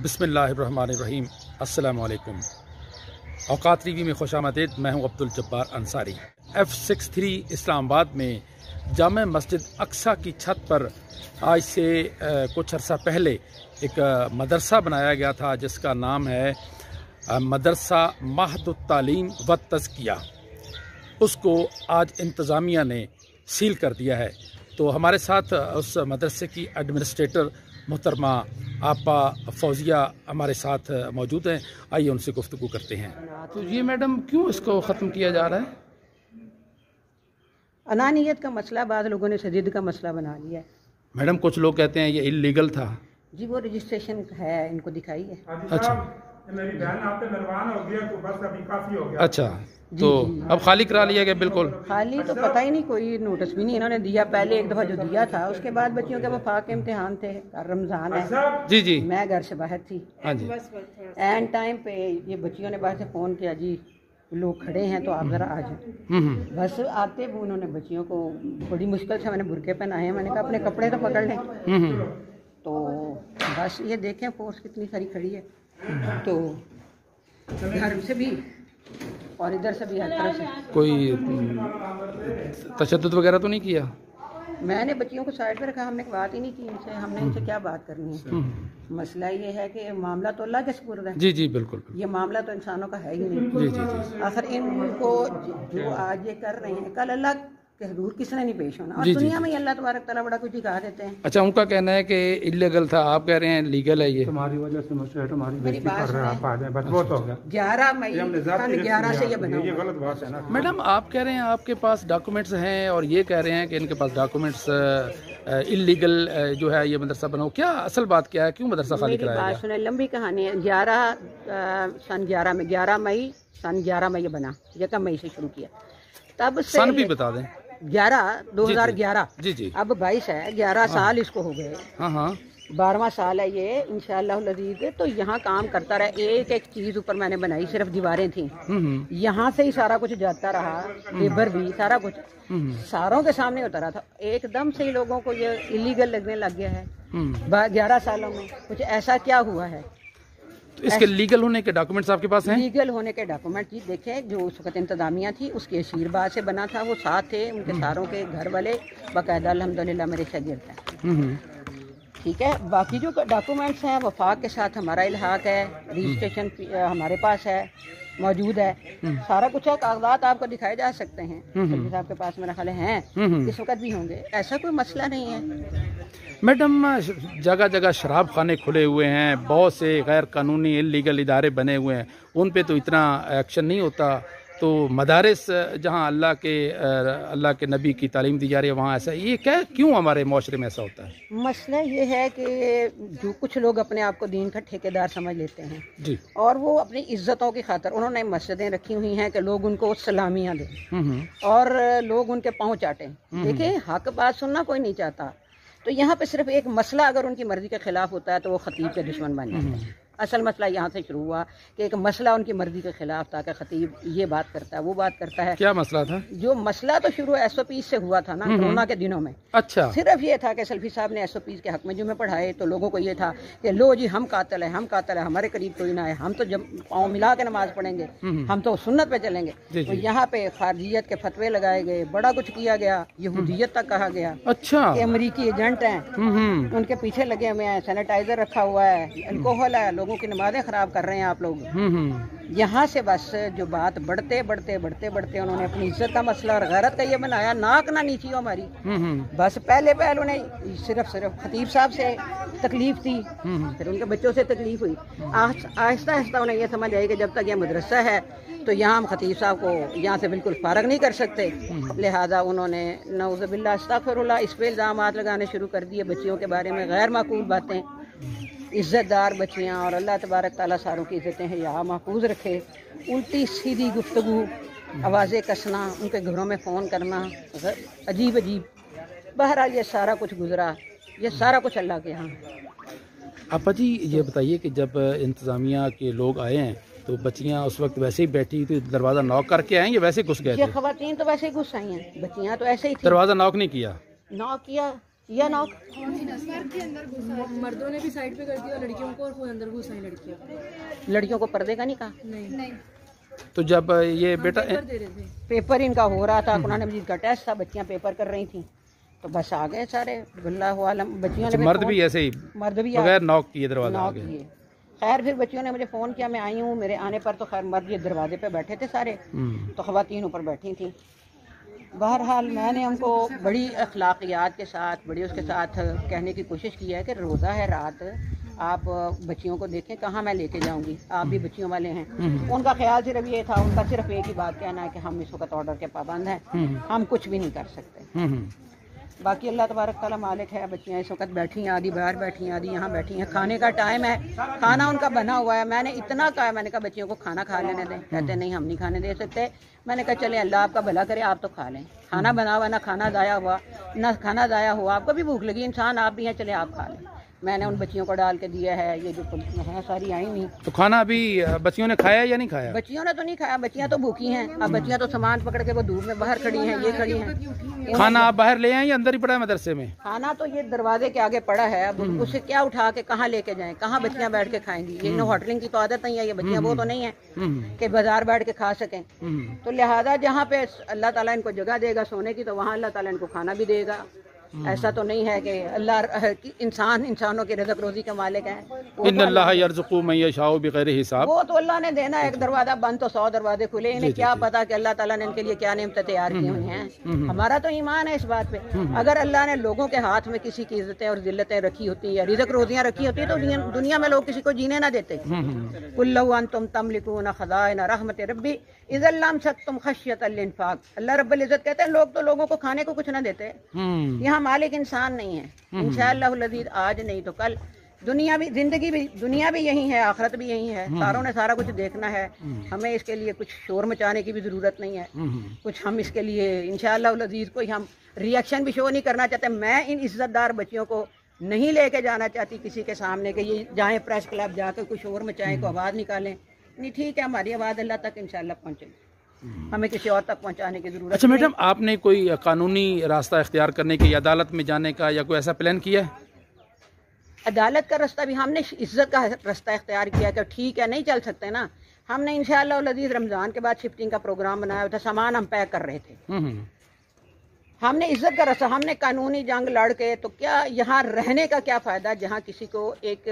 بسم اللہ الرحمن الرحیم۔ السلام علیکم۔ اوقات ٹی وی میں خوش آمدید۔ میں ہوں عبدالجبار انصاری۔ F63 اسلام آباد میں جامع مسجد اقصیٰ کی چھت پر آج سے کچھ عرصہ پہلے ایک مدرسہ بنایا گیا تھا جس کا نام ہے مدرسہ معہد التعلیم و تزکیہ۔ اس کو آج انتظامیہ نے سیل کر دیا ہے۔ تو ہمارے ساتھ اس مدرسے کی ایڈمنسٹریٹر محترمہ آپا فوزیہ ہمارے ساتھ موجود ہیں۔ آئیے ان سے گفتگو کرتے ہیں۔ تو یہ میڈم کیوں اس کو ختم کیا جا رہا ہے؟ انانیت کا مسئلہ بعض لوگوں نے شدید کا مسئلہ بنا لیا ہے۔ میڈم کچھ لوگ کہتے ہیں یہ اللیگل تھا۔ جی وہ رجسٹریشن ہے، ان کو دکھائیے۔ اچھا میری بہن آپ پہ مہربان ہو گیا تو بس ابھی کافی ہو گیا۔ اچھا تو اب خالی کرا لیا گیا؟ بالکل خالی تو پتہ ہی نہیں، کوئی نوٹس بھی نہیں انہوں نے دیا۔ پہلے ایک دفعہ جو دیا تھا اس کے بعد بچیوں کے وفاق کے امتحان تھے، رمضان ہے، جی جی میں گھر سے باہر تھی۔ ہاں جی اینڈ ٹائم پہ یہ بچیوں نے باہر سے فون کیا، جی لوگ کھڑے ہیں تو آپ ذرا آ جائیں۔ بس آتے وہ انہوں نے بچیوں کو بڑی مشکل سے میں نے برقعے پہنائے ہیں، میں نے کہا اپنے کپڑے تو پکڑ لیں۔ تو بس یہ دیکھیں فورس کتنی ساری کھڑی ہے، تو گھر سے بھی اور ادھر سے بھی ہر طرف سے۔ کوئی تشدد وغیرہ تو نہیں کیا؟ میں نے بچیوں کو سائڈ پہ رکھا، ہم نے بات ہی نہیں کی ان سے، ہم نے ان سے کیا بات کرنی ہے۔ مسئلہ یہ ہے کہ معاملہ تو اللہ کے سپرد ہے۔ جی جی بالکل۔ یہ معاملہ تو انسانوں کا ہے ہی نہیں۔ جی جی جی آخر ان کو جو آج یہ کر رہے ہیں، کل اللہ کے حضور کس نے نہیں پیش ہونا، اور جی جی دنیا میں ہی اللہ تبارک تعالیٰ بڑا کچھ دکھا دیتے ہیں۔ اچھا ان کا کہنا ہے کہ اللیگل تھا، آپ کہہ رہے ہیں لیگل ہے یہ؟ تمہاری وجہ سے مسئلہ ہے، تمہاری میری بےزتی بات کر رہے ہیں آپ، آ جائیں، بس بہت ہو گیا۔ 11 مئی سن 11 سے یہ بنا یہ ہوا ہے۔ غلط بات ہے نا۔ میڈم آپ کہہ رہے ہیں آپ کے پاس ڈاکومنٹس ہیں اور یہ کہہ رہے ہیں کہ ان کے پاس ڈاکومنٹس اللیگل جو ہے یہ مدرسہ بناؤ، کیا اصل بات کیا ہے؟ کیوں مدرسہ خالی میری کرایا بات گیا؟ سنیں، لمبی کہانی ہے۔ 11 مئی سن 11 میں یہ بنا، 1 مئی سے شروع کیا، تب سے سن بھی بتا دیں۔ 2011 جی جی اب 22 ہے، 11 سال اس کو ہو گئے، ہاں ہاں 12واں سال ہے یہ انشاءاللہ العزیز۔ تو یہاں کام کرتا رہا، ایک ایک چیز اوپر میں نے بنائی، صرف دیواریں تھیں، یہاں سے ہی سارا کچھ جاتا رہا، لیبر بھی سارا کچھ ساروں کے سامنے ہوتا رہا تھا۔ ایک دم سے ہی لوگوں کو یہ اللیگل لگنے لگ گیا ہے 11 سالوں میں۔ کچھ ایسا کیا ہوا ہے؟ تو اس کے لیگل ہونے کے ڈاکومنٹس آپ کے پاس ہیں؟ لیگل ہونے کے ڈاکومنٹ جی دیکھیں، جو اس وقت انتظامیہ تھی اس کے آشیرواد سے بنا تھا، وہ ساتھ تھے، ان کے ساروں کے گھر والے باقاعدہ الحمدللہ میرے شاگرد ہیں، ٹھیک ہے۔ باقی جو ڈاکومنٹس ہیں وفاق کے ساتھ ہمارا الحاق ہے، رجسٹریشن ہمارے پاس ہے، موجود ہے، سارا کچھ ہے، کاغذات آپ کو دکھائے جا سکتے ہیں، سبھی صاحب کے پاس میرا خیال ہیں، اس وقت بھی ہوں گے، ایسا کوئی مسئلہ نہیں ہے۔ میڈم جگہ جگہ شراب خانے کھلے ہوئے ہیں، بہت سے غیر قانونی اللیگل ادارے بنے ہوئے ہیں، ان پہ تو اتنا ایکشن نہیں ہوتا، تو مدارس جہاں اللہ کے نبی کی تعلیم دی جا رہی ہے وہاں ایسا، یہ کیوں ہمارے معاشرے میں ایسا ہوتا ہے؟ مسئلہ یہ ہے کہ جو کچھ لوگ اپنے آپ کو دین کا ٹھیکیدار سمجھ لیتے ہیں جی اور وہ اپنی عزتوں کی خاطر انہوں نے مسجدیں رکھی ہوئی ہیں کہ لوگ ان کو سلامیاں دیں اور لوگ ان کے پاؤں چاٹیں۔ دیکھیں حق بات سننا کوئی نہیں چاہتا، تو یہاں پہ صرف ایک مسئلہ اگر ان کی مرضی کے خلاف ہوتا ہے تو وہ خطیب کے دشمن بن جاتے ہیں۔ اصل مسئلہ یہاں سے شروع ہوا کہ ایک مسئلہ ان کی مرضی کے خلاف تھا کہ خطیب یہ بات کرتا ہے وہ بات کرتا ہے۔ کیا مسئلہ تھا؟ جو مسئلہ تو شروع SOPs سے ہوا تھا نا، کورونا کے دنوں میں۔ اچھا صرف یہ تھا کہ سلفی صاحب نے SOPs کے حق میں جمعے پڑھائے تو لوگوں کو یہ تھا کہ لو جی ہم قاتل ہیں، ہم قاتل ہیں، ہمارے قریب کوئی نہ ہے، ہم تو جب پاؤں ملا کے نماز پڑھیں گے، ہم تو سنت پہ چلیں گے۔ تو یہاں پہ خارجیت کے فتوے لگائے گئے، بڑا کچھ کیا گیا، یہودیت تک کہا گیا اچھا کہ امریکی ایجنٹ ہیں، ان کے پیچھے لگے ہوئے ہیں، سینیٹائزر رکھا ہوا ہے، الکوہل ہے، لوگوں کی نمازیں خراب کر رہے ہیں آپ لوگ۔ یہاں سے بس جو بات بڑھتے انہوں نے اپنی عزت کا مسئلہ اور غیرت کا یہ بنایا، ناک نہ نیچی ہو ہماری۔ بس پہلے انہیں صرف خطیب صاحب سے تکلیف تھی، پھر ان کے بچوں سے تکلیف ہوئی، آہستہ آہستہ انہیں یہ سمجھ آئی کہ جب تک یہ مدرسہ ہے تو یہاں ہم خطیب صاحب کو یہاں سے بالکل فارغ نہیں کر سکتے، لہٰذا انہوں نے نعوذ باللہ استغفر اللہ اس پہ الزامات لگانے شروع کر دیے، بچیوں کے بارے میں غیر معقول باتیں، عزت دار بچیاں، اور اللہ تبارک تعالیٰ ساروں کی عزتیں ہیں یہاں محفوظ رکھے، الٹی سیدھی گفتگو، آوازیں کسنا، ان کے گھروں میں فون کرنا، عجیب بہرحال یہ سارا کچھ گزرا، یہ سارا کچھ اللہ کے یہاں۔ آپا جی یہ بتائیے کہ جب انتظامیہ کے لوگ آئے ہیں تو بچیاں اس وقت ویسے ہی بیٹھی تھی، دروازہ ناک کر کے آئیں یا ویسے گھس گئے تھے؟ یہ خواتین تو ویسے ہی گھس آئی ہیں، بچیاں تو ایسے ہی تھیں۔ دروازہ ناک نہیں کیا؟ ناک کیا، یا نوک مردوں نے بھی سائڈ پہ کر دیا لڑکیوں کو اور خود اندر گھس آئی لڑکیاں. لڑکیوں کو پردے کا نہیں کہا. نہیں تو جب یہ بیٹا دے رہے تھے. پیپر ان کا ہو رہا تھا، قرآن مجید کا ٹیسٹ تھا، بچیاں پیپر کر رہی تھیں تو بس آ گئے سارے. اللہ عالم بچیوں نے مرد بھی ایسے ہی مرد بھی بغیر نوک کیے دروازہ آ نوک گئے. کیے. خیر پھر بچیوں نے مجھے فون کیا، میں آئی ہوں. میرے آنے پر تو خیر مرد یہ دروازے پہ بیٹھے تھے سارے، تو خواتین اوپر بیٹھی تھیں. بہرحال میں نے ان کو بڑی اخلاقیات کے ساتھ، بڑی اس کے ساتھ کہنے کی کوشش کی ہے کہ روزہ ہے، رات آپ بچیوں کو دیکھیں، کہاں میں لے کے جاؤں گی، آپ بھی بچیوں والے ہیں. ان کا خیال صرف یہ تھا، ان کا صرف ایک ہی بات کہنا ہے کہ ہم اس وقت آرڈر کے پابند ہیں، ہم کچھ بھی نہیں کر سکتے. باقی اللہ تبارک تعالیٰ مالک ہے. بچیاں اس وقت بیٹھی ہیں، آدھی باہر بیٹھی ہیں، آدھی یہاں بیٹھی ہیں. کھانے کا ٹائم ہے، کھانا ان کا بنا ہوا ہے. میں نے اتنا کہا، میں نے کہا بچیوں کو کھانا کھا لینے دیں. کہتے نہیں ہم نہیں کھانے دے سکتے. میں نے کہا چلیں اللہ آپ کا بھلا کرے، آپ تو کھا لیں. کھانا بنا ہوا، نہ کھانا ضائع ہوا، نہ کھانا ضائع ہوا. آپ کو بھی بھوک لگی، انسان آپ بھی ہیں، چلیں آپ کھا لیں. میں نے ان بچیوں کو ڈال کے دیا ہے. یہ جو ہیں ساری آئی ہوئی. تو کھانا ابھی بچیوں نے کھایا یا نہیں کھایا؟ بچیوں نے تو نہیں کھایا، بچیاں تو بھوکی ہیں. اب بچیاں تو سامان پکڑ کے وہ دھوپ میں باہر کھڑی ہیں، یہ کھڑی ہیں. کھانا آپ باہر لے آئیں یا اندر ہی پڑا ہے مدرسے میں؟ کھانا تو یہ دروازے کے آگے پڑا ہے. اب اسے کیا اٹھا کے کہاں لے کے جائیں، کہاں بچیاں بیٹھ کے کھائیں گی. یہ نو ہوٹلنگ کی تو عادت نہیں ہے، یہ بچیاں وہ تو نہیں ہیں کہ بازار بیٹھ کے کھا سکیں. تو لہذا جہاں پہ اللہ تعالیٰ ان کو جگہ دے گا سونے کی، تو وہاں اللہ تعالیٰ ان کو کھانا بھی دے گا. ایسا تو نہیں ہے کہ اللہ انسانوں کے رزق روزی کے مالک ہیں. ان اللہ یرزق من یشاء بغیر حساب. وہ تو اللہ نے دینا ہے. ایک دروازہ بند تو 100 دروازے کھلے. انہیں کیا پتا کہ اللہ تعالیٰ نے ان کے لیے کیا نعمتیں تیار کی ہوئی ہیں. ہمارا تو ایمان ہے اس بات پہ. اگر اللہ نے لوگوں کے ہاتھ میں کسی کی عزتیں اور ذلتیں رکھی ہوتی یا رزق روزیاں رکھی ہوتی تو دنیا میں لوگ کسی کو جینے نہ دیتے. قل لو انتم تملکون خزائن رحمت ربی اذا لامسکتم خشیۃ الانفاق. اللہ رب العزت کہتے ہیں لوگ تو لوگوں کو کھانے کو کچھ نہ دیتے. یہاں مالک انسان نہیں ہے. انشاءاللہ العزیز آج نہیں تو کل دنیا بھی دنیا بھی یہی ہے، آخرت بھی یہی ہے. ساروں نے سارا کچھ دیکھنا ہے. ہمیں اس کے لیے کچھ شور مچانے کی بھی ضرورت نہیں ہے. کچھ ہم اس کے لیے انشاءاللہ العزیز کوئی ہم ریئیکشن بھی شو نہیں کرنا چاہتے. میں ان عزت دار بچیوں کو نہیں لے کے جانا چاہتی کسی کے سامنے کہ یہ جائیں پریس کلب جا کے کوئی شور مچائیں، کو آواز نکالیں. نہیں، ٹھیک ہے، ہماری آواز اللہ تک انشاءاللہ پہنچے گی. ہمیں کسی اور تک پہنچانے کی ضرورت. اچھا میڈم، آپ نے کوئی قانونی راستہ اختیار کرنے کی، عدالت میں جانے کا یا کوئی ایسا پلان کیا ہے؟ عدالت کا راستہ بھی ہم نے عزت کا راستہ اختیار کیا کہ ٹھیک ہے نہیں چل سکتے نا. ہم نے انشاءاللہ العزیز رمضان کے بعد شفٹنگ کا پروگرام بنایا تھا. سامان ہم پیک کر رہے تھے. ہم نے عزت کا راستہ، ہم نے قانونی جنگ لڑ کے تو کیا یہاں رہنے کا کیا فائدہ جہاں کسی کو ایک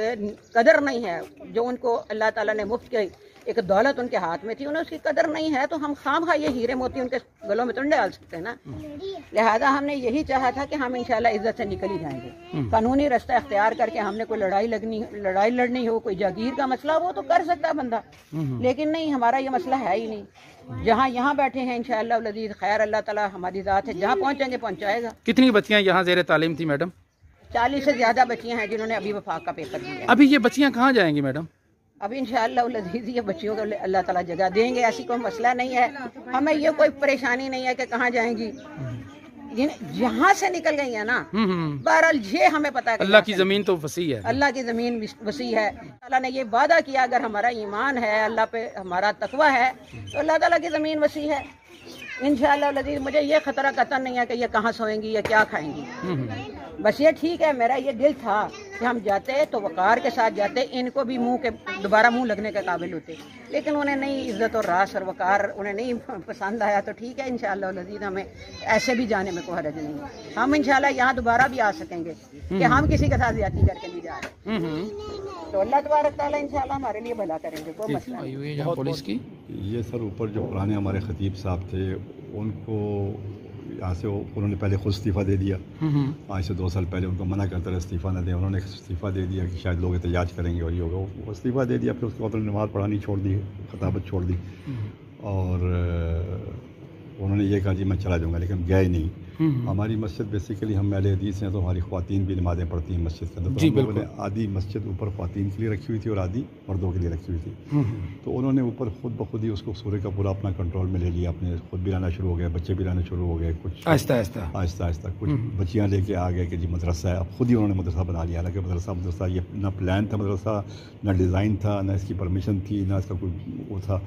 قدر نہیں ہے. جو ان کو اللہ تعالیٰ نے مفت کی ایک دولت ان کے ہاتھ میں تھی، انہیں اس کی قدر نہیں ہے. تو ہم خام خواہ یہ ہیرے موتی ان کے گلوں میں تو نہیں ڈال سکتے نا. لہذا ہم نے یہی چاہا تھا کہ ہم انشاءاللہ عزت سے نکل ہی جائیں گے. قانونی راستہ اختیار کر کے ہم نے کوئی لڑائی لڑنی ہو، کوئی جاگیر کا مسئلہ وہ تو کر سکتا بندہ، لیکن نہیں، ہمارا یہ مسئلہ ہے ہی نہیں. جہاں یہاں بیٹھے ہیں انشاءاللہ العزیز خیر اللہ تعالیٰ ہماری ذات ہے، جہاں پہنچیں گے پہنچائے گا. کتنی بچیاں یہاں زیر تعلیم تھی میڈم؟ 40 سے زیادہ بچیاں ہیں جنہوں نے ابھی وفاق کا پیپر دیا. ابھی یہ بچیاں کہاں جائیں گی میڈم؟ اب انشاءاللہ العزیز یہ بچیوں کو اللہ تعالیٰ جگہ دیں گے. ایسی کوئی مسئلہ نہیں ہے. ہمیں یہ کوئی پریشانی نہیں ہے کہ کہاں جائیں گی. جہاں سے نکل گئی ہیں نا، بہرحال یہ ہمیں پتا ہے اللہ کی زمین تو وسیع ہے. اللہ کی زمین وسیع ہے. اللہ نے یہ وعدہ کیا اگر ہمارا ایمان ہے، اللہ پہ ہمارا تقویٰ ہے تو اللہ تعالیٰ کی زمین وسیع ہے. انشاءاللہ العزیز مجھے یہ خطرہ قطع نہیں ہے کہ یہ کہاں سوئیں گی یا کیا کھائیں گی. بس یہ ٹھیک ہے، میرا یہ دل تھا کہ ہم جاتے تو وقار کے ساتھ جاتے، ان کو بھی دوبارہ منہ لگنے کے قابل ہوتے. لیکن انہیں نہیں، عزت اور راس اور وقار انہیں نہیں پسند آیا. تو ٹھیک ہے انشاءاللہ العزیز ہمیں ایسے بھی جانے میں کوئی حرج نہیں. ہم انشاءاللہ یہاں دوبارہ بھی آ سکیں گے کہ ہم کسی کے ساتھ زیادتی کر کے نہیں جا رہے. تو اللہ تبارک تعالیٰ انشاءاللہ ہمارے لیے بھلا کریں گے، کوئی مسئلہ نہیں. پولیس کی یہ سر اوپر جو پرانے ہمارے خطیب صاحب تھے ان کو یہاں سے انہوں نے پہلے خود استعفیٰ دے دیا. آج سے 2 سال پہلے ان کو منع کرتا رہا استعفیٰ نہ دیں. انہوں نے استعفیٰ دے دیا کہ شاید لوگ احتجاج کریں گے اور یہ ہوگا. وہ استعفیٰ دے دیا. پھر اس کے بعد انہوں نے نماز پڑھانی چھوڑ دی، خطابت چھوڑ دی، اور انہوں نے یہ کہا جی میں چلا جاؤں گا، لیکن گیا ہی نہیں. ہماری مسجد بیسیکلی ہم اہل حدیث ہیں تو ہماری خواتین بھی نمازیں پڑھتی ہیں مسجد کے اندر. ہم لوگوں نے آدھی مسجد اوپر خواتین کے لیے رکھی ہوئی تھی اور آدھی مردوں کے لیے رکھی ہوئی تھی. تو انہوں نے اوپر خود بخود ہی اس کو سورے کا پورا اپنا کنٹرول میں لے لیا. اپنے خود بھی لانا شروع ہو گئے، بچے بھی لانا شروع ہو گئے. کچھ آہستہ آہستہ کچھ بچیاں لے کے آ گئے کہ جی مدرسہ ہے. اب خود ہی انہوں نے مدرسہ بنا لیا. حالانکہ مدرسہ یہ نہ پلان تھا مدرسہ، نہ ڈیزائن تھا، نہ اس کی پرمیشن تھی، نہ اس کا کوئی وہ تھا.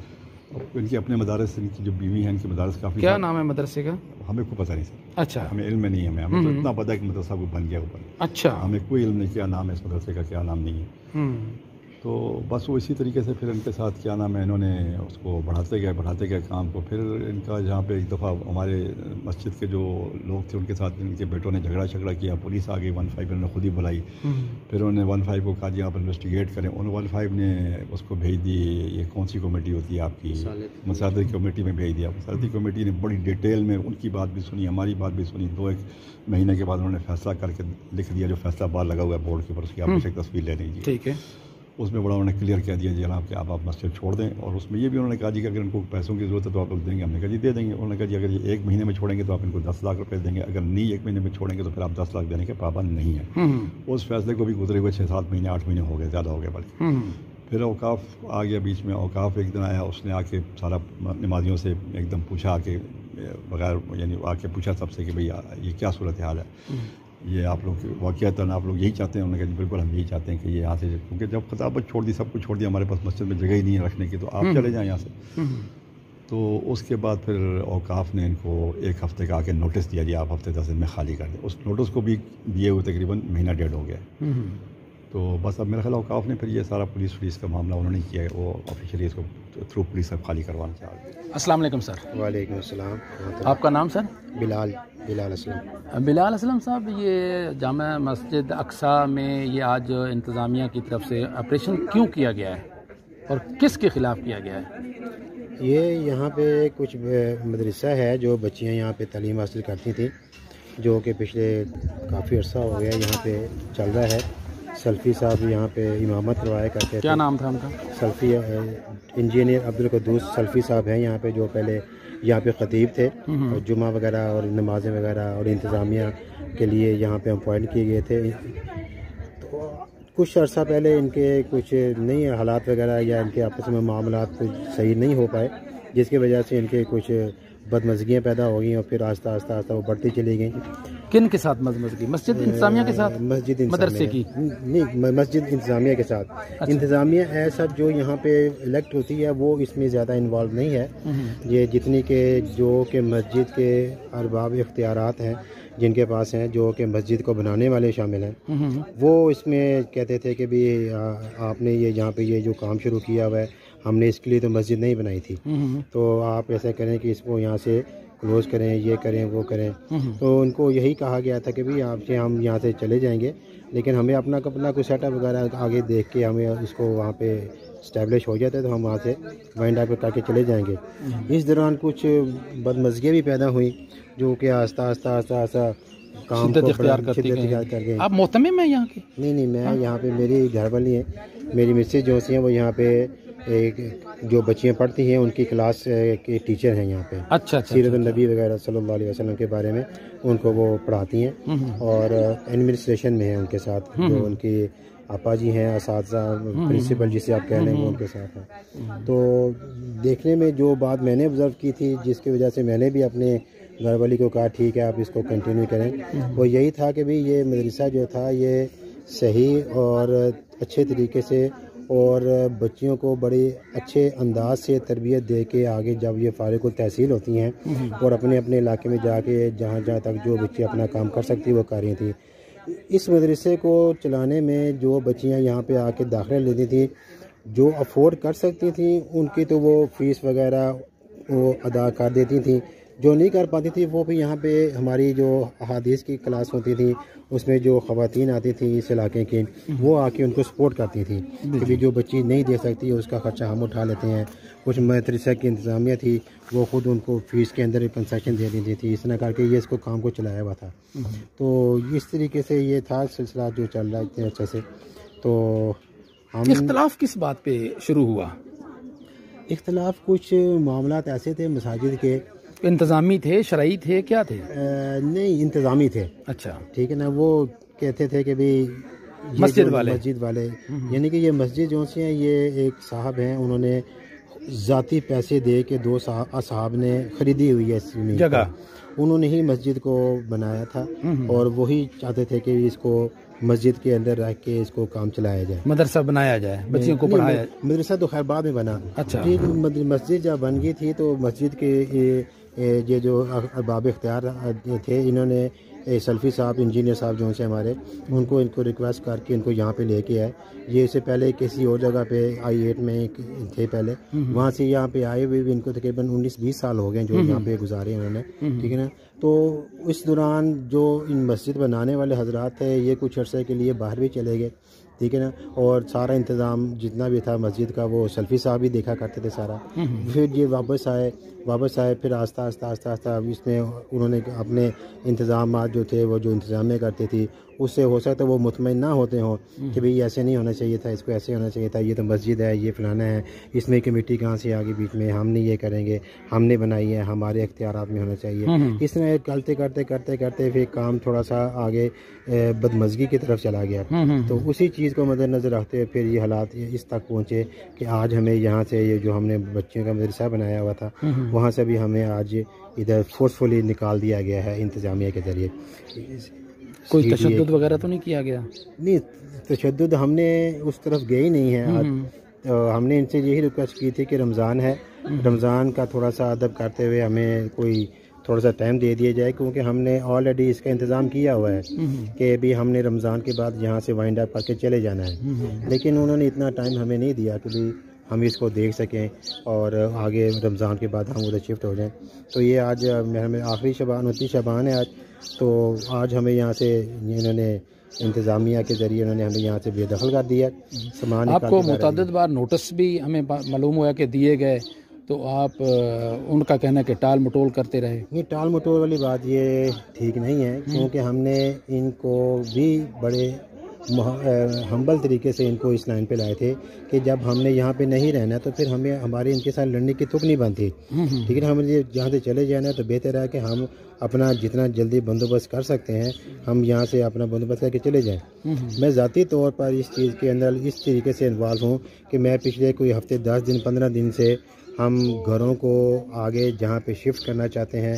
ان کے اپنے مدارس، ان کی جو بیوی ہیں ان کے مدارس کافی. کیا نام ہے مدرسے کا؟ ہمیں کوئی پتہ نہیں سر. اچھا. ہمیں علم نہیں ہے. ہمیں تو اتنا پتہ ہے کہ مدرسہ کوئی بن گیا اوپر. اچھا. ہمیں کوئی علم نہیں کیا نام ہے اس مدرسے کا، کیا نام نہیں ہے. تو بس وہ اسی طریقے سے پھر ان کے ساتھ کیا نام ہے انہوں نے اس کو بڑھاتے گئے کام کو. پھر ان کا جہاں پہ ایک دفعہ ہمارے مسجد کے جو لوگ تھے ان کے ساتھ ان کے بیٹوں نے جھگڑا کیا. پولیس آ گئی. 15 انہوں نے خود ہی بلائی. پھر انہوں نے 15 کو کہا جی آپ انویسٹیگیٹ کریں. انہوں نے 15 نے اس کو بھیج دی. یہ کون سی کمیٹی ہوتی ہے آپ کی؟ مساجد کمیٹی میں بھیج دیا. مساجد کمیٹی نے بڑی ڈیٹیل میں ان کی بات بھی سنی، ہماری بات بھی سنی. 2-1 مہینے کے بعد انہوں نے فیصلہ کر کے لکھ دیا، جو فیصلہ باہر لگا ہوا ہے بورڈ کے اوپر، اس کی آپ ایک تصویر لے لیجیے. ٹھیک ہے. اس میں بڑا انہوں نے کلیئر کہہ دیا جی جناب کہ آپ مسجد چھوڑ دیں. اور اس میں یہ بھی انہوں نے کہا جی کہ اگر ان کو پیسوں کی ضرورت ہے تو آپ لوگ دیں گے. ہم نے کہا جی دے دیں گے. انہوں نے کہا جی اگر یہ 1 مہینے میں چھوڑیں گے تو آپ ان کو 10 لاکھ روپے دیں گے، اگر نہیں 1 مہینے میں چھوڑیں گے تو پھر آپ 10 لاکھ دینے کے پابند نہیں ہیں. اس فیصلے کو بھی گزرے ہوئے 6-7 مہینے 8 مہینے ہو گئے، زیادہ ہو گئے بلکہ. پھر اوقاف آ گیا بیچ میں. اوقاف ایک دن آیا، اس نے آ کے سارا نمازیوں سے ایک دم پوچھا، آ کے بغیر یعنی آ کے پوچھا سب سے کہ بھئی یہ کیا صورتحال ہے، یہ آپ لوگ واقعتاً آپ لوگ یہی چاہتے ہیں؟ انہوں نے کہا جی بالکل ہم یہی چاہتے ہیں کہ یہ یہاں سے، کیونکہ جب خطابت چھوڑ دی، سب کچھ چھوڑ دیا، ہمارے پاس مسجد میں جگہ ہی نہیں ہے رکھنے کی، تو آپ چلے جائیں یہاں سے. تو اس کے بعد پھر اوقاف نے ان کو 1 ہفتے کا آ کے نوٹس دیا جی آپ ہفتے 10 دن میں خالی کر دیں. اس نوٹس کو بھی دیے ہوئے تقریباً مہینہ 1.5 ہو گیا. تو بس اب میرا خیال اوقاف نے پھر یہ سارا پولیس کا معاملہ انہوں نے کیا ہے، وہ آفیشلی اس کو تھرو پولیس اب خالی کروانا چاہ رہے ہیں. السلام علیکم سر. وعلیکم السلام. آپ کا نام سر؟ بلال اسلم. بلال اسلم صاحب، یہ جامع مسجد اقصیٰ میں یہ آج انتظامیہ کی طرف سے آپریشن کیوں کیا گیا ہے اور کس کے خلاف کیا گیا ہے؟ یہ یہاں پہ کچھ مدرسہ ہے جو بچیاں یہاں پہ تعلیم حاصل کرتی تھیں، جو کہ پچھلے کافی عرصہ ہو گیا یہاں پہ چل رہا ہے. سلفی صاحب یہاں پہ امامت کروایا کرتے تھے. کیا نام تھا ان کا؟ سلفی انجینئر عبدالقدوس سلفی صاحب ہیں یہاں پہ، جو پہلے یہاں پہ خطیب تھے، اور جمعہ وغیرہ اور نمازیں وغیرہ اور انتظامیہ کے لیے یہاں پہ اپوائنٹ کیے گئے تھے. تو کچھ عرصہ پہلے ان کے کچھ نئی حالات وغیرہ یا ان کے آپس میں معاملات کچھ صحیح نہیں ہو پائے، جس کی وجہ سے ان کے کچھ بدمزگیاں پیدا ہو گئیں اور پھر آہستہ آہستہ وہ بڑھتی چلی گئیں. کن کے ساتھ بدمزگی؟ مسجد انتظامیہ کے ساتھ؟ مسجد مدرسے کی نہیں، مسجد انتظامیہ کے ساتھ. انتظامیہ ایسا جو یہاں پہ الیکٹ ہوتی ہے وہ اس میں زیادہ انوالو نہیں ہے. یہ جتنی کہ جو کہ مسجد کے ارباب اختیارات ہیں جن کے پاس ہیں، جو کہ مسجد کو بنانے والے شامل ہیں، وہ اس میں کہتے تھے کہ بھی آپ نے یہ یہاں پہ یہ جو کام شروع کیا ہوا ہے، ہم نے اس کے لیے تو مسجد نہیں بنائی تھی، تو آپ ایسا کریں کہ اس کو یہاں سے کلوز کریں، یہ کریں وہ کریں. تو ان کو یہی کہا گیا تھا کہ بھی آپ سے ہم یہاں سے چلے جائیں گے، لیکن ہمیں اپنا کوئی سیٹ اپ وغیرہ آگے دیکھ کے ہمیں اس کو وہاں پہ اسٹیبلش ہو جاتا ہے تو ہم وہاں سے وائنڈ اپ کر کے چلے جائیں گے. اس دوران کچھ بدمزگیاں بھی پیدا ہوئیں جو کہ آہستہ کام کو اختیار کر گئے. آپ محتمم ہیں یہاں کے؟ نہیں، میں یہاں پہ میری گھر والی ہیں، میری مسز جو سی ہیں وہ یہاں پہ جو بچیاں پڑھتی ہیں ان کی کلاس کے ٹیچر ہیں یہاں پہ. اچھا. سیرت النبی وغیرہ صلی اللہ علیہ وسلم کے بارے میں ان کو وہ پڑھاتی ہیں، اور ایڈمنسٹریشن میں ہیں ان کے ساتھ، جو ان کی آپا جی ہیں، اساتذہ پرنسپل جسے آپ کہہ لیں، وہ ان کے ساتھ ہیں. تو دیکھنے میں جو بات میں نے آبزرو کی تھی، جس کی وجہ سے میں نے بھی اپنے گھر والی کو کہا ٹھیک ہے آپ اس کو کنٹینیو کریں، وہ یہی تھا کہ بھی یہ مدرسہ جو تھا یہ صحیح اور اچھے طریقے سے اور بچیوں کو بڑے اچھے انداز سے تربیت دے کے آگے جب یہ فارغ التحصیل ہوتی ہیں اور اپنے علاقے میں جا کے جہاں تک جو بچے اپنا کام کر سکتی وہ کر رہی تھیں. اس مدرسے کو چلانے میں جو بچیاں یہاں پہ آ کے داخلہ لیتی تھیں، جو افورڈ کر سکتی تھیں ان کی تو وہ فیس وغیرہ وہ ادا کر دیتی تھیں، جو نہیں کر پاتی تھی وہ بھی یہاں پہ ہماری جو احادیث کی کلاس ہوتی تھی اس میں جو خواتین آتی تھیں اس علاقے کی، وہ آ کے ان کو سپورٹ کرتی تھیں کہ جو بچی نہیں دے سکتی اس کا خرچہ ہم اٹھا لیتے ہیں. کچھ مدرسہ کی انتظامیہ تھی وہ خود ان کو فیس کے اندر کنسیشن دے دیتی تھی. اس طرح کر کے یہ اس کو کام کو چلایا ہوا تھا. تو اس طریقے سے یہ تھا سلسلہ جو چل رہا ہے اتنے اچھے سے. تو ہم اختلاف کس بات پہ شروع ہوا؟ اختلاف کچھ معاملات ایسے تھے مساجد کے، انتظامی تھے، شرعی تھے، کیا تھے؟ نہیں، انتظامی تھے. اچھا ٹھیک ہے نا. وہ کہتے تھے کہ بھی مسجد والے یعنی کہ یہ مسجد جو سی ہیں یہ ایک صاحب ہیں، انہوں نے ذاتی پیسے دے کے 2 اصحاب نے خریدی ہوئی ہے اس جگہ، انہوں نے ہی مسجد کو بنایا تھا اور وہی چاہتے تھے کہ اس کو مسجد کے اندر رکھ کے اس کو کام چلایا جائے, مدرسہ بنایا جائے, بچیوں کو پڑھایا. مدرسہ تو خیر بعد میں بنا. اچھا. مسجد جب بن گئی تھی تو مسجد کے یہ جو ارباب اختیار تھے, انہوں نے سلفی صاحب, انجینئر صاحب جو سے ہمارے, ان کو ریکویسٹ کر کے ان کو یہاں پہ لے کے آئے. یہ اس سے پہلے کسی اور جگہ پہ I8 میں تھے پہلے, وہاں سے یہاں پہ آئے ہوئے بھی ان کو تقریباً 19-20 سال ہو گئے جو یہاں پہ گزارے انہوں نے, ٹھیک ہے نا. تو اس دوران جو ان مسجد بنانے والے حضرات تھے یہ کچھ عرصے کے لیے باہر بھی چلے گئے, ٹھیک ہے نا, اور سارا انتظام جتنا بھی تھا مسجد کا وہ سلفی صاحب ہی دیکھا کرتے تھے سارا. پھر یہ واپس آئے پھر آہستہ آہستہ اس میں انہوں نے اپنے انتظامات جو تھے وہ جو انتظامیہ کرتے تھی اس سے ہو سکتا ہے وہ مطمئن نہ ہوتے ہوں کہ بھئی ایسے نہیں ہونا چاہیے تھا, اس کو ایسے ہونا چاہیے تھا, یہ تو مسجد ہے, یہ فلانا ہے, اس میں کمیٹی کہاں سے آگے بیچ میں, ہم نے یہ کریں گے, ہم نے بنائی ہے, ہمارے اختیارات میں ہونا چاہیے. اس طرح کرتے پھر کام تھوڑا سا آگے بدمزگی کی طرف چلا گیا. تو اسی چیز کو مد نظر رکھتے ہوئے پھر یہ حالات اس تک پہنچے کہ آج ہمیں یہاں سے یہ جو ہم نے بچیوں کا مدرسہ بنایا ہوا تھا وہاں سے بھی ہمیں آج ادھر فورسفلی نکال دیا گیا ہے انتظامیہ کے ذریعے. کوئی تشدد وغیرہ تو نہیں کیا گیا؟ نہیں, تشدد ہم نے اس طرف گئے ہی نہیں ہے. ہم نے ان سے یہی ریکویسٹ کی تھی کہ رمضان ہے, رمضان کا تھوڑا سا ادب کرتے ہوئے ہمیں کوئی تھوڑا سا ٹائم دے دیا جائے, کیونکہ ہم نے آلریڈی اس کا انتظام کیا ہوا ہے کہ ابھی ہم نے رمضان کے بعد یہاں سے وائنڈ اپ کر کے چلے جانا ہے. لیکن انہوں نے اتنا ٹائم ہمیں نہیں دیا کہ بھی ہم اس کو دیکھ سکیں اور آگے رمضان کے بعد ہم ادھر شفٹ ہو جائیں. تو یہ آج ہمیں آخری شبان 29 شبان ہے آج, تو آج ہمیں یہاں سے انہوں نے انتظامیہ کے ذریعے انہوں نے ہمیں یہاں سے بے دخل کر دیا. سامان آپ کو متعدد بار نوٹس بھی ہمیں معلوم ہوا کہ دیے گئے, تو آپ ان کا کہنا ہے کہ ٹال مٹول کرتے رہے. نہیں, ٹال مٹول والی بات یہ ٹھیک نہیں ہے, کیونکہ ہم نے ان کو بھی بڑے ہمبل طریقے سے ان کو اس لائن پہ لائے تھے کہ جب ہم نے یہاں پہ نہیں رہنا تو پھر ہمیں ہمارے ان کے ساتھ لڑنے کی تک نہیں بنتی. لیکن ہم جہاں سے چلے جانا تو بہتر ہے کہ ہم اپنا جتنا جلدی بندوبست کر سکتے ہیں ہم یہاں سے اپنا بندوبست کر کے چلے جائیں. میں ذاتی طور پر اس چیز کے اندر اس طریقے سے انوالو ہوں کہ میں پچھلے کوئی ہفتے 10 دن 15 دن سے ہم گھروں کو آگے جہاں پہ شفٹ کرنا چاہتے ہیں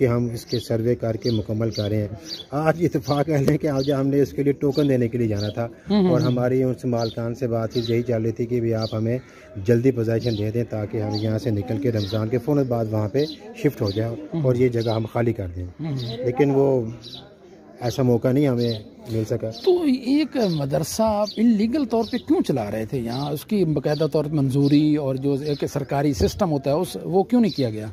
ہم اس کے سروے کر کے مکمل کر رہے ہیں. آج اتفاق ہے کہ آج ہم نے اس کے لیے ٹوکن دینے کے لیے جانا تھا, اور ہماری ان سے مالکان سے بات چیت یہی چل رہی تھی کہ بھی آپ ہمیں جلدی پوزیشن دے دیں تاکہ ہم یہاں سے نکل کے رمضان کے فوراً بعد وہاں پہ شفٹ ہو جائیں اور یہ جگہ ہم خالی کر دیں. لیکن وہ ایسا موقع نہیں ہمیں مل سکا. تو ایک مدرسہ آپ انلیگل طور پہ کیوں چلا رہے تھے یہاں؟ اس کی باقاعدہ طور پہ منظوری اور جو ایک سرکاری سسٹم ہوتا ہے وہ کیوں نہیں کیا گیا؟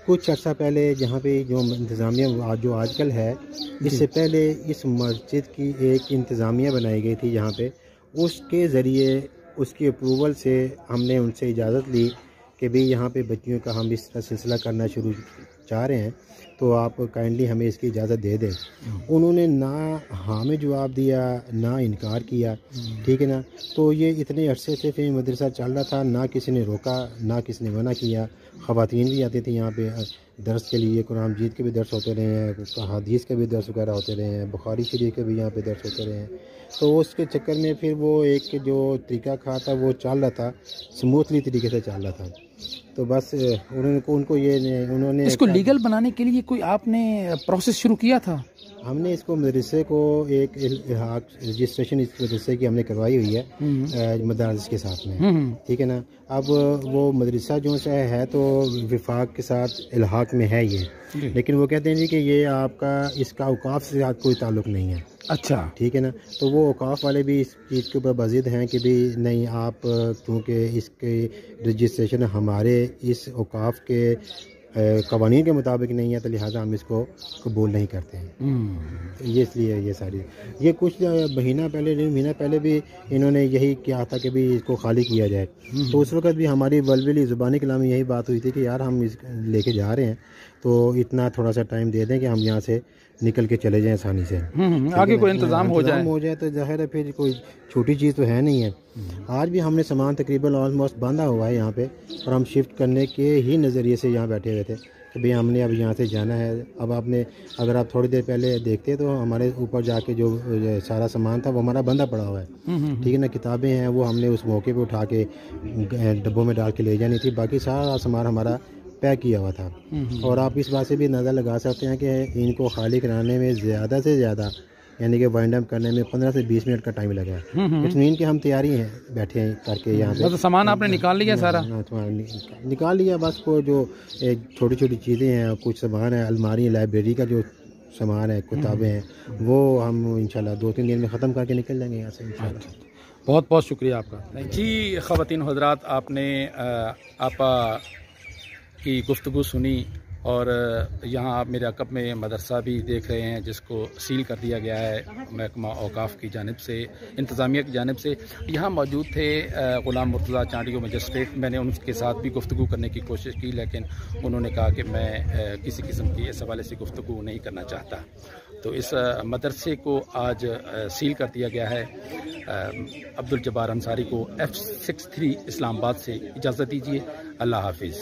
کچھ عرصہ پہلے جہاں پہ جو انتظامیہ جو آج کل ہے, اس سے پہلے اس مسجد کی ایک انتظامیہ بنائی گئی تھی یہاں پہ, اس کے ذریعے اس کی اپروول سے ہم نے ان سے اجازت لی کہ بھی یہاں پہ بچیوں کا ہم اس طرح سلسلہ کرنا شروع چاہ رہے ہیں, تو آپ کائنڈلی ہمیں اس کی اجازت دے دیں. انہوں نے نہ ہاں میں جواب دیا نہ انکار کیا, ٹھیک ہے نا. تو یہ اتنے عرصے سے پھر مدرسہ چل رہا تھا, نہ کسی نے روکا نہ کسی نے منع کیا. خواتین بھی آتی تھیں یہاں پہ درس کے لیے, قرآن مجید کے بھی درس ہوتے رہے ہیں, حدیث کے بھی درس وغیرہ ہوتے رہے ہیں, بخاری شریف کے بھی یہاں پہ درس ہوتے رہے ہیں. تو اس کے چکر میں پھر وہ ایک جو طریقہ کھا تھا وہ چل رہا تھا, سموتھلی طریقے سے چل رہا تھا. تو بس انہوں نے اس کو لیگل بنانے کے لیے کوئی آپ نے پروسیس شروع کیا تھا؟ ہم نے اس کو مدرسے کو ایک رجسٹریشن اس مدرسے کی ہم نے کروائی ہوئی ہے مدارس کے ساتھ میں, ٹھیک ہے نا. اب وہ مدرسہ جو ہے تو وفاق کے ساتھ الحاق میں ہے یہ, لیکن وہ کہتے ہیں جی کہ یہ آپ کا اس کا اوقاف سے کوئی تعلق نہیں ہے. اچھا, ٹھیک ہے نا. تو وہ اوقاف والے بھی اس چیز کے اوپر بضد ہیں کہ بھی نہیں, آپ کیونکہ اس کے رجسٹریشن ہمارے اس اوقاف کے قوانین کے مطابق نہیں ہے, تو لہٰذا ہم اس کو قبول نہیں کرتے ہیں. یہ اس لیے یہ ساری یہ کچھ مہینہ پہلے بھی انہوں نے یہی کیا تھا کہ بھی اس کو خالی کیا جائے. تو اس وقت بھی ہماری ولولی زبانی کلام میں یہی بات ہوئی تھی کہ یار ہم اس لے کے جا رہے ہیں تو اتنا تھوڑا سا ٹائم دے دیں کہ ہم یہاں سے نکل کے چلے جائیں آسانی سے, آگے کوئی انتظام ہو جائے تو ظاہر ہے پھر کوئی چھوٹی چیز تو ہے نہیں ہے. آج بھی ہم نے سامان تقریباً آلموسٹ باندھا ہوا ہے یہاں پہ, اور ہم شفٹ کرنے کے ہی نظریے سے یہاں بیٹھے ہوئے تھے کہ بھئی ہم نے اب یہاں سے جانا ہے. اب اگر آپ تھوڑی دیر پہلے دیکھتے تو ہمارے اوپر جا کے جو سارا سامان تھا وہ ہمارا بندہ پڑا ہوا ہے, ٹھیک ہے نا. کتابیں ہیں وہ ہم نے اس موقع پہ اٹھا کے ڈبوں میں ڈال کے لے جانی تھی, باقی سارا سامان ہمارا پیک کیا ہوا تھا. اور آپ اس بات سے بھی اندازہ لگا سکتے ہیں کہ ان کو خالی کرانے میں زیادہ سے زیادہ یعنی کہ وائنڈ اپ کرنے میں 15 سے 20 منٹ کا ٹائم لگا ہے. اٹس مین کہ ہم تیاری ہیں بیٹھے ہیں کر کے یہاں پہ. سامان آپ نے نکال لیا سارا؟ نکال لیا بس. کو جو چھوٹی چھوٹی چیزیں ہیں کچھ سامان ہے الماری لائبریری کا جو سامان ہے کتابیں ہیں وہ ہم انشاءاللہ 2-3 دن میں ختم کر کے نکل جائیں گے یہاں سے انشاءاللہ. بہت بہت شکریہ آپ کا. جی خواتین حضرات آپ نے آپا کی گفتگو سنی اور یہاں آپ میرے عقب میں مدرسہ بھی دیکھ رہے ہیں جس کو سیل کر دیا گیا ہے محکمہ اوقاف کی جانب سے انتظامیہ کی جانب سے. یہاں موجود تھے غلام مرتضیٰ چانٹیو مجسٹریٹ. میں نے ان کے ساتھ بھی گفتگو کرنے کی کوشش کی لیکن انہوں نے کہا کہ میں کسی قسم کی اس حوالے سے گفتگو نہیں کرنا چاہتا. تو اس مدرسے کو آج سیل کر دیا گیا ہے. عبدالجبار انصاری کو F63 اسلام آباد سے اجازت دیجیے. اللہ حافظ.